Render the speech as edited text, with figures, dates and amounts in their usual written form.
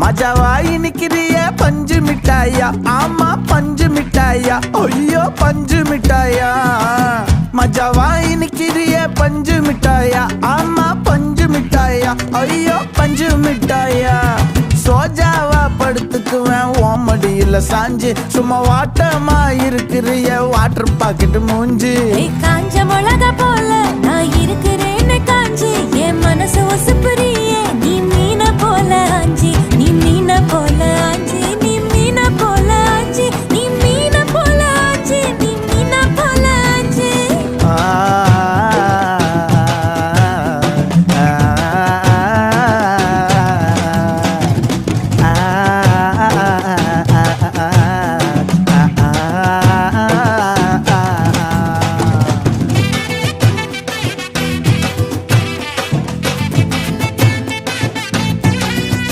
மஜாவாய் நிக்கிறிய பஞ்சு மிட்டாயா, ஆமா பஞ்சு மிட்டாயா, ஐயோ பஞ்சு மிட்டாயா. மஜாவாய் நிக்கிறிய பஞ்சு மிட்டாயா, ஆமா பஞ்சு மிட்டாயா, ஐயோ பஞ்சு மிட்டாயா. சோஜாவா படுத்துக்குவேன் ஓமடியில சாஞ்சு, சும்மா வாட்டமா இருக்கிறிய வாட்டர் பாக்கெட் மூஞ்சி. காஞ்ச மிளகா போல நான் இருக்கிறேன்னு காஞ்சி, என் மனசு ஒசுப்புறியே நீ மீன போல.